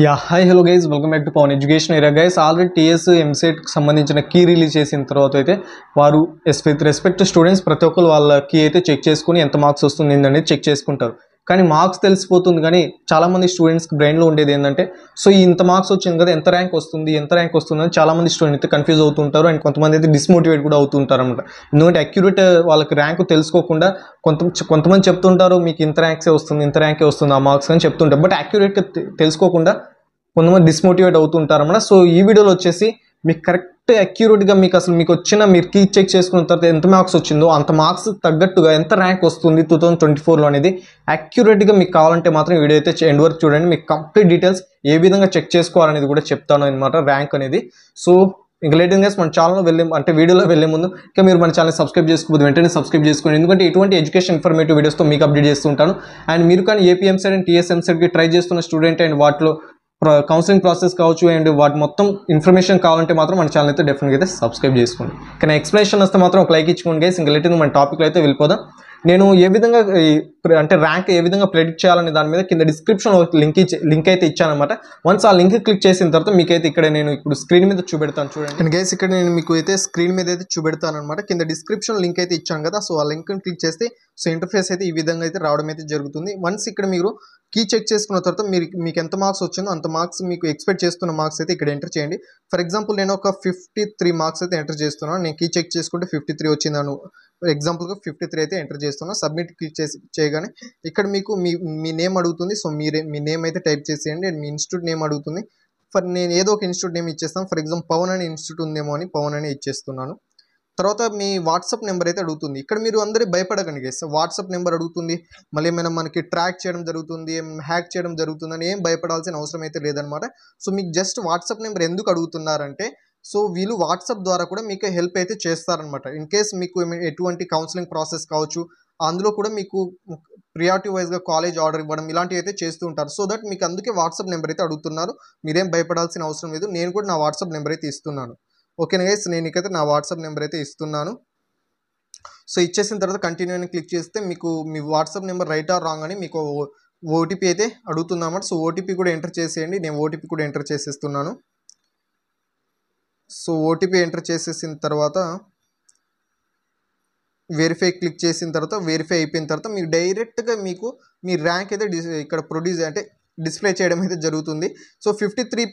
Hi hello guys, welcome back to Pavan education area. Guys, already TS ఎంసెట్కి సంబంధించిన key release చేసిన తర్వాత అయితే వారు విత్ రెస్పెక్ట్ టు స్టూడెంట్స్ ప్రతి ఒక్కరు వాళ్ళ కీ అయితే చెక్ చేసుకుని ఎంత మార్క్స్ వస్తుంది అనేది చెక్ చేసుకుంటారు. కానీ మార్క్స్ తెలిసిపోతుంది, కానీ చాలామంది స్టూడెంట్స్కి బ్రెయిన్లో ఉండేది ఏంటంటే ఇంత మార్క్స్ వచ్చింది కదా, ఎంత ర్యాంక్ వస్తుంది అని చాలామంది స్టూడెంట్ అయితే కన్ఫ్యూజ్ అవుతుంటారు. అండ్ కొంతమంది అయితే డిస్మోటివేట్ కూడా అవుతుంటారు అనమాట. ఎందుకంటే అక్యురేట్ వాళ్ళకి ర్యాంక్ తెలుసుకోకుండా కొంతమంది చెప్తుంటారు మీకు ఇంత ర్యాంకే వస్తుంది ఆ మార్క్స్ అని చెప్తుంటారు. బట్ అక్యురేట్గా తెలుసుకోకుండా కొంతమంది డిస్మోటివేట్ అవుతుంటారు అన్నమాట. సో ఈ వీడియోలో వచ్చేసి మీకు కరెక్ట్ అక్యూరేట్గా మీరు కీ చెక్ చేసుకున్న తర్వాత ఎంత మార్క్స్ వచ్చిందో అంత మార్క్స్ తగ్గట్టుగా ఎంత ర్యాంక్ వస్తుంది 2024లో అనేది అక్యూరేట్గా మీకు కావాలంటే మాత్రం వీడియో అయితే ఎండ్ వరకు చూడండి. మీకు కంప్లీట్ డీటెయిల్స్ ఏ విధంగా చెక్ చేసుకోవాలనేది కూడా చెప్తాను అనమాట, ర్యాంక్ అనేది. సో ఇంకా లేటింగ్ మన ఛానల్లో వీడియోలో వెళ్ళే ముందు ఇంకా మీరు మన ఛానల్ సబ్స్క్రైబ్ చేసుకోవద్దు, వెంటనే సబ్స్క్రైబ్ చేసుకోండి. ఎందుకంటే ఇటువంటి ఎడ్యుకేషన్ ఇన్ఫర్మేటివ్ వీడియోస్తో మీకు అప్డేట్ చేస్తుంటాను. అండ్ మీరు కానీ ఏపీ ఎంసెట్ అండ్ టీఎస్ ఎంసెట్కి ట్రై చేస్తున్న స్టూడెంట్ అండ్ వాటిలో కౌన్సిలింగ్ ప్రాసెస్ కావచ్చు అండ్ వాటి మొత్తం ఇన్ఫర్మేషన్ కావాలంటే మాత్రం మన ఛానల్ అయితే డెఫినెట్గా అయితే సబ్స్క్రైబ్ చేసుకోండి. కానీ ఎక్స్ప్లెనేషన్ వస్తే మాత్రం ఒక లైక్ ఇచ్చుకోండి గైస్. ఇంకా లేటింగ్ మన టాపిక్లో అయితే వెళ్ళిపోదాం. నేను ఏ విధంగా ర్యాంక్ ఏ విధంగా ప్రెడిక్ట్ చేయాలనే దాని మీద కింద డిస్క్రిప్షన్ లింక్ అయితే ఇచ్చానమాట. వన్స్ ఆ లింక్ క్లిక్ చేసిన తర్వాత మీకైతే ఇక్కడ నేను ఇప్పుడు స్క్రీన్ మీద చూపెడతాను చూడండి. అండ్ గైస్, ఇక్కడ నేను మీకు అయితే స్క్రీన్ మీద అయితే చూపెడతాను అనమాట. కింద డిస్క్రిప్షన్ లింక్ అయితే ఇచ్చాను కదా, సో ఆ లింక్ క్లిక్ చేస్తే ఇంటర్ఫేస్ అయితే ఈ విధంగా అయితే రావడం అయితే జరుగుతుంది. వన్స్ ఇక్కడ మీరు కీ చెక్ చేసుకున్న తర్వాత మీకు ఎంత మార్క్స్ వచ్చిందో అంత మార్క్స్ మీకు ఎక్స్పెక్ట్ చేస్తున్న మార్క్స్ అయితే ఇక్కడ ఎంటర్ చేయండి. ఫర్ ఎగ్జాంపుల్ నేను ఒక 53 మార్క్స్ అయితే ఎంటర్ చేస్తున్నాను. నేను కీ చెక్ చేసుకుంటే 53 వచ్చిందాను. ఎగ్జాంపుల్గా 53 అయితే ఎంటర్ చేస్తున్నాను. సబ్మిట్ క్లిక్ చేయగానే ఇక్కడ మీకు మీ నేమ్ అడుగుతుంది. సో మీ నేమ్ అయితే టైప్ చేసేయండి. అండ్ మీ ఇన్స్టిట్యూట్ నేమ్ అడుగుతుంది. నేను ఏదో ఒక ఇన్స్టిట్యూట్ నేమ్ ఇచ్చేస్తాను. ఫర్ ఎగ్జాంపుల్ పవన్ అనే ఇన్స్టిట్యూట్ ఉందేమో అని పవన్ అనే ఇచ్చేస్తున్నాను. తర్వాత మీ వాట్సాప్ నెంబర్ అయితే అడుగుతుంది. ఇక్కడ మీరు అందరూ భయపడకండి గైస్, వాట్సాప్ నెంబర్ అడుగుతుంది, మళ్ళీ ఏమైనా మనకి ట్రాక్ చేయడం జరుగుతుంది, హ్యాక్ చేయడం జరుగుతుందని ఏం భయపడాల్సిన అవసరం అయితే లేదనమాట. సో మీకు జస్ట్ వాట్సాప్ నెంబర్ ఎందుకు అడుగుతున్నారంటే వీళ్ళు వాట్సాప్ ద్వారా కూడా మీకు హెల్ప్ అయితే చేస్తారనమాట. ఇన్ కేస్ మీకు ఎటువంటి కౌన్సిలింగ్ ప్రాసెస్ కావచ్చు, అందులో కూడా మీకు ప్రియారిటీ వైజ్గా కాలేజ్ ఆర్డర్ ఇవ్వడం ఇలాంటివి అయితే చేస్తూ ఉంటారు. సో దట్ మీకు అందుకే వాట్సాప్ నెంబర్ అయితే అడుగుతున్నారు. మీరేం భయపడాల్సిన అవసరం లేదు. నేను కూడా నా వాట్సాప్ నెంబర్ అయితే ఇస్తున్నాను. ఓకేనా గైస్, నేను ఇకైతే నా వాట్సాప్ నెంబర్ అయితే ఇస్తున్నాను. సో ఇచ్చేసిన తర్వాత కంటిన్యూ అని క్లిక్ చేస్తే మీకు మీ WhatsApp number right or wrong అని మీకు ఓటీపీ అయితే అడుగుతుందన్నమాట. సో ఓటీపీ కూడా ఎంటర్ చేసేయండి. నేను ఓటీపీ కూడా ఎంటర్ చేసేస్తున్నాను. సో ఓటీపీ ఎంటర్ చేసేసిన తర్వాత వెరిఫై క్లిక్ చేసిన తర్వాత వెరిఫై అయిపోయిన తర్వాత మీకు డైరెక్ట్గా మీకు మీ ర్యాంక్ అయితే ఇక్కడ డిస్ప్లే చేయడం అయితే జరుగుతుంది. సో 53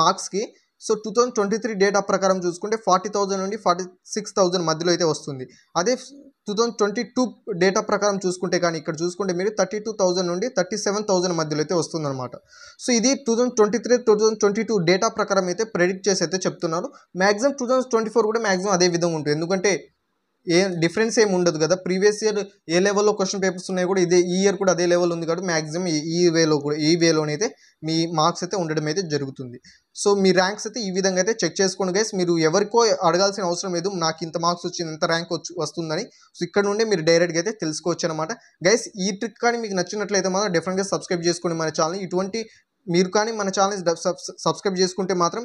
మార్క్స్కి 2023 డేటా ప్రకారం చూసుకుంటే 40,000 నుండి 46,000 మధ్యలో అయితే వస్తుంది. అదే 2022 డేటా ప్రకారం చూసుకుంటే కానీ ఇక్కడ చూసుకుంటే మీరు 32,000 నుండి 37,000 మధ్యలో అయితే వస్తుందన్నమాట. సో ఇది 2023-2022 డేటా ప్రకారం అయితే ప్రెడిక్ట్ చేసి అయితే చెప్తున్నారు. మ్యాక్సిమం 2024 కూడా మ్యాక్సిమం అదే విధంగా ఉంటుంది. ఎందుకంటే డిఫరెన్స్ ఏమి ఉండదు కదా. ప్రీవియస్ ఇయర్ ఏ లెవెల్లో క్వశ్చన్ పేపర్స్ ఉన్నాయి కూడా ఈ ఇయర్ కూడా అదే లెవెల్ ఉంది కాబట్టి మ్యాక్సిమం ఈ వేలోనైతే మీ మార్క్స్ అయితే ఉండడం అయితే జరుగుతుంది. సో మీ ర్యాంక్స్ అయితే ఈ విధంగా అయితే చెక్ చేసుకోండి గైస్. మీరు ఎవరికో అడగాల్సిన అవసరం లేదు, నాకు ఇంత మార్క్స్ వచ్చింది, ఇంత ర్యాంక్ వస్తుందని. సో ఇక్కడ నుండి మీరు డైరెక్ట్గా అయితే తెలుసుకోవచ్చు అనమాట. గైస్, ఈ ట్రిక్ కానీ మీకు నచ్చినట్లయితే మాత్రం డెఫినెట్గా సబ్స్క్రైబ్ చేసుకోండి మన ఛానల్. ఇటువంటి మీరు కానీ మన ఛానల్ సబ్స్క్రైబ్ చేసుకుంటే మాత్రం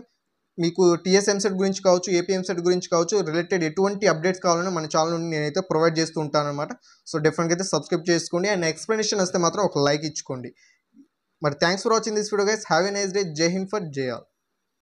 మీకు టీఎస్ ఎంసెట్ గురించి కావచ్చు, ఏపీ ఎంసెట్ గురించి కావచ్చు, రిలేటెడ్ ఎటువంటి అప్డేట్స్ కావాలన్నా మన ఛానల్ నుండి నేనైతే ప్రొవైడ్ చేస్తూ ఉంటాను అనమాట. సో డెఫినెట్గా అయితే సబ్స్క్రైబ్ చేసుకోండి. అండ్ ఎక్స్ప్లెనేషన్ వస్తే మాత్రం ఒక లైక్ ఇచ్చుకోండి. మరి thanks for watching this video guys. Have a nice day. జై హింద్ ఫర్ జై ఆల్.